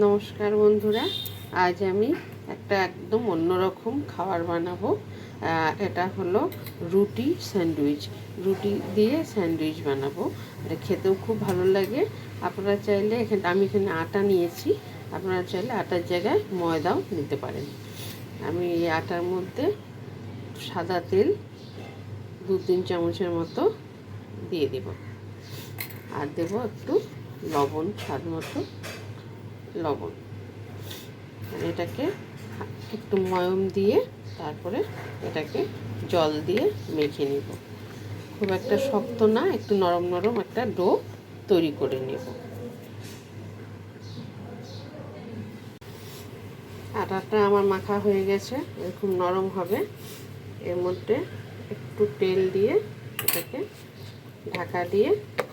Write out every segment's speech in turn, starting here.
নমস্কার বন্ধুরা, আজ আমি একটা একদম অন্যরকম খাবার বানাবো। এটা হলো রুটি স্যান্ডউইচ। রুটি দিয়ে স্যান্ডউইচ বানাবো। এটা খেতেও খুব ভালো লাগে। আপনারা চাইলে আমি এখানে আটা নিয়েছি, আপনারা চাইলে আটার জায়গায় ময়দাও নিতে পারেন। আমি এই আটার মধ্যে সাদা তেল 2-3 চামচের মতো দিয়ে দেব, আর দেব একটু লবণ, স্বাদ মতো লবণ। এটাকে একটু ময়ম দিয়ে তারপরে এটাকে জল দিয়ে মেখে নিব। খুব একটা শক্ত না, একটু নরম নরম একটা ডো তৈরি করে নেব। আটাটা আমার মাখা হয়ে গেছে, এরকম নরম হবে। এর মধ্যে একটু তেল দিয়ে এটাকে ঢাকা দিয়ে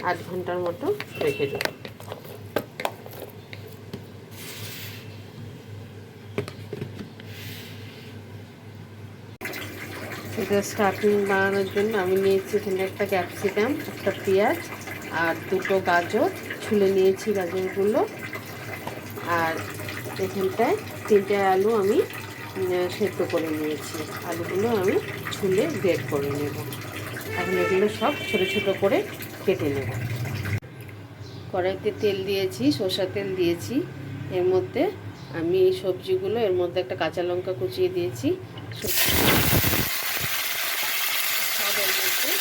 8 ঘন্টার মতো রেখে দেব। এটা স্টাফিং বানানোর জন্য আমি নিয়েছি এখানে একটা ক্যাপসিকাম, একটা পেঁয়াজ আর 2টো গাজর ছুলে নিয়েছি, গাজরগুলো। আর এখানটায় 3টে আলু আমি সেদ্ধ করে নিয়েছি। আলুগুলো আমি ছুলে গ্রেট করে নেব। এখন এগুলো সব ছোটো ছোটো করে কেটে নেব। কড়াইতে তেল দিয়েছি, সরষের তেল দিয়েছি। এর মধ্যে আমি এই সবজিগুলো, এর মধ্যে একটা কাঁচা লঙ্কা কুচিয়ে দিয়েছি, সব এর মধ্যে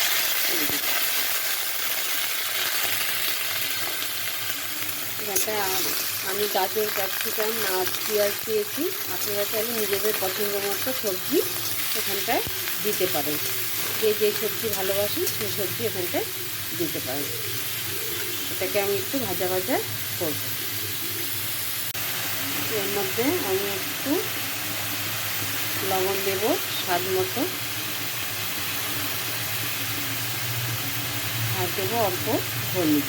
এখানটা আমি গাজর, ক্যাপসিকাম আর পেঁয়াজ দিয়েছি। আপনারা চাইলে নিজেদের পছন্দ মতো সবজি এখানটায় দিতে পারেন। যে সবজি ভালোবাসেন সেই সবজি এখানটায় দিতে পারেন। এটাকে আমি একটু ভাজা ভাজা করব। এর মধ্যে আমি একটু লবণ দেব স্বাদ মতো, আর দেবো অল্প হলুদ।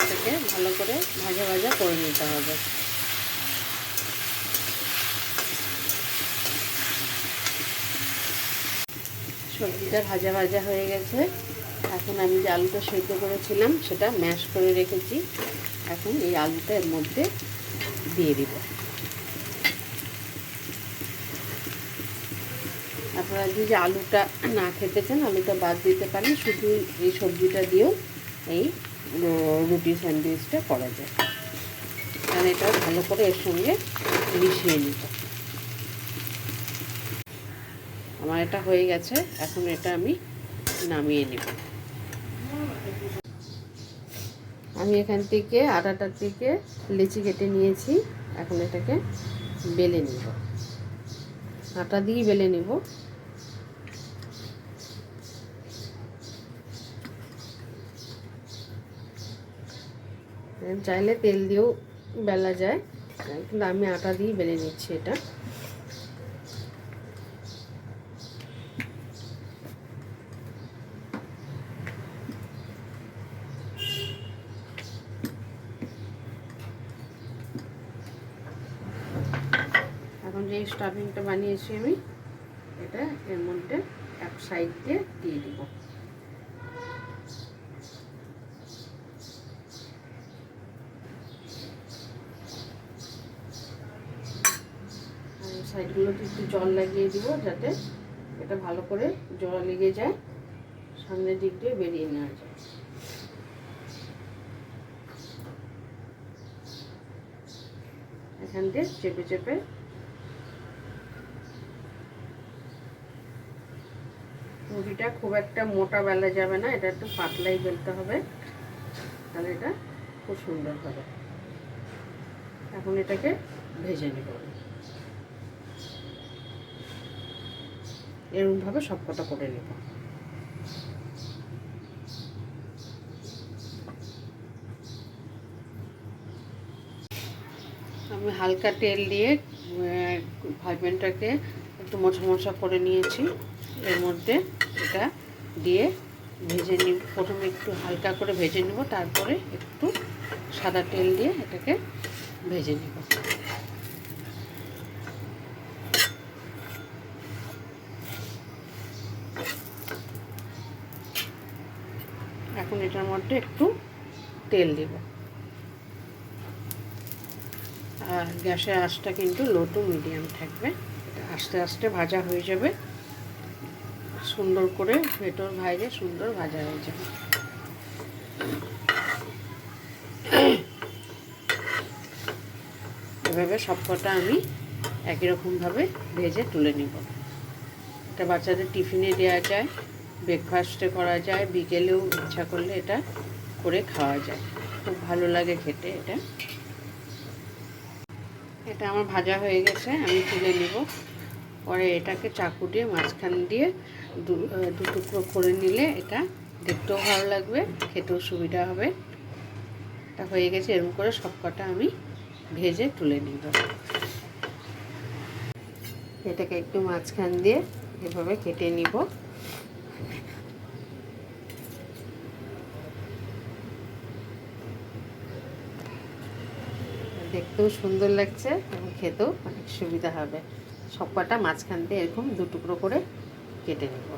এটাকে ভালো করে ভাজা ভাজা করে নিতে হবে। সবজিটা ভাজা ভাজা হয়ে গেছে। এখন আমি যে আলুটা সেদ্ধ করেছিলাম সেটা ম্যাশ করে রেখেছি, এখন এই আলুটা এর মধ্যে দিয়ে দিব। আপনারা যদি আলুটা না খেতে চান আলুটা বাদ দিতে পারেন, শুধু এই সবজিটা দিয়েও এই রুটি স্যান্ডউইচটা করা যায়। কারণ এটাও ভালো করে এর সঙ্গে মিশিয়ে নিব। আমার এটা হয়ে গেছে, এখন এটা আমি নামিয়ে নিব। আমি এখান থেকে আটাটার থেকে লেচি কেটে নিয়েছি, এখন এটাকে বেলে নিব। আটা দিয়ে বেলে নিব। চাইলে তেল দিয়েও বেলা যায়, কিন্তু আমি আটা দিয়ে বেলে নিচ্ছি এটা। এখন যে স্টাফিংটা বানিয়েছি আমি, এটা এর মধ্যে এক সাইড দিয়ে দিয়ে দিব। সাইডগুলোতে একটু জল লাগিয়ে দিব, যাতে এটা ভালো করে জল লেগে যায়, সামনের দিক দিয়ে বেরিয়ে নেওয়া যায়। এখান দিয়ে চেপে চেপে রুটিটা খুব একটা মোটা বেলা যাবে না, এটা একটু পাতলাই বেলতে হবে, তাহলে এটা খুব সুন্দর হবে। এখন এটাকে ভেজে নেব। এরকমভাবে সবকটা করে নেব। আমি হালকা তেল দিয়ে ফ্রাই প্যানটাকে একটু মশা মশা করে নিয়েছি। এর মধ্যে এটা দিয়ে ভেজে নিব। প্রথমে একটু হালকা করে ভেজে নেব, তারপরে একটু সাদা তেল দিয়ে এটাকে ভেজে নেব। এখন এটার মধ্যে একটু তেল দেব, আর গ্যাসের আঁচটা কিন্তু লো টু মিডিয়াম থাকবে। এটা আস্তে আস্তে ভাজা হয়ে যাবে, সুন্দর করে ভেতর বাইরে সুন্দর ভাজা হয়ে যাবে। এভাবে সবকটা আমি একই রকমভাবে ভেজে তুলে নিব। এটা বাচ্চাদের টিফিনে দেওয়া যায়, ব্রেকফাস্টে করা যায়, বিকেলেও ইচ্ছা করলে এটা করে খাওয়া যায়, খুব ভালো লাগে খেতে। এটা আমার ভাজা হয়ে গেছে, আমি তুলে নিব। পরে এটাকে চাকু দিয়ে মাঝখান দিয়ে দু টুকরো করে নিলে এটা দেখতেও ভালো লাগবে, খেতেও সুবিধা হবে। এটা হয়ে গেছে, এরকম করে সবকটা আমি ভেজে তুলে নিব। এটাকে একটু মাঝখান দিয়ে এভাবে কেটে নিব। দেখতেও সুন্দর লাগছে এবং খেতেও অনেক সুবিধা হবে। সবকটা মাঝখান দিয়ে এরকম দু টুকরো করে কেটে নেব।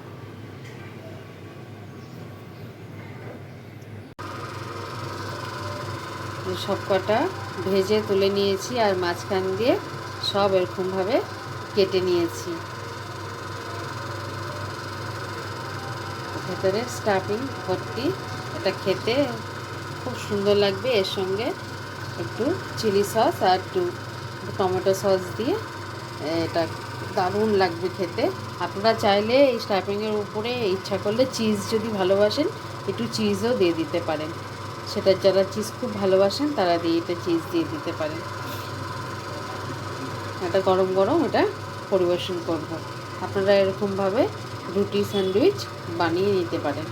সবকটা ভেজে তুলে নিয়েছি আর মাঝখান দিয়ে সব এরকমভাবে কেটে নিয়েছি। ভেতরে স্টাফিং ভর্তি, এটা খেতে খুব সুন্দর লাগবে। এর সঙ্গে একটু চিলি সস আর একটু টমেটো সস দিয়ে এটা দারুণ লাগবে খেতে। আপনারা চাইলে এই স্টাফিংয়ের উপরে ইচ্ছা করলে চিজ যদি ভালোবাসেন একটু চিজও দিয়ে দিতে পারেন। সেটা যারা চিজ খুব ভালোবাসেন তারা দিয়ে এটা চিজ দিয়ে দিতে পারেন। এটা গরম গরম এটা পরিবেশন করব। আপনারা এরকমভাবে রুটি স্যান্ডউইচ বানিয়ে নিতে পারেন।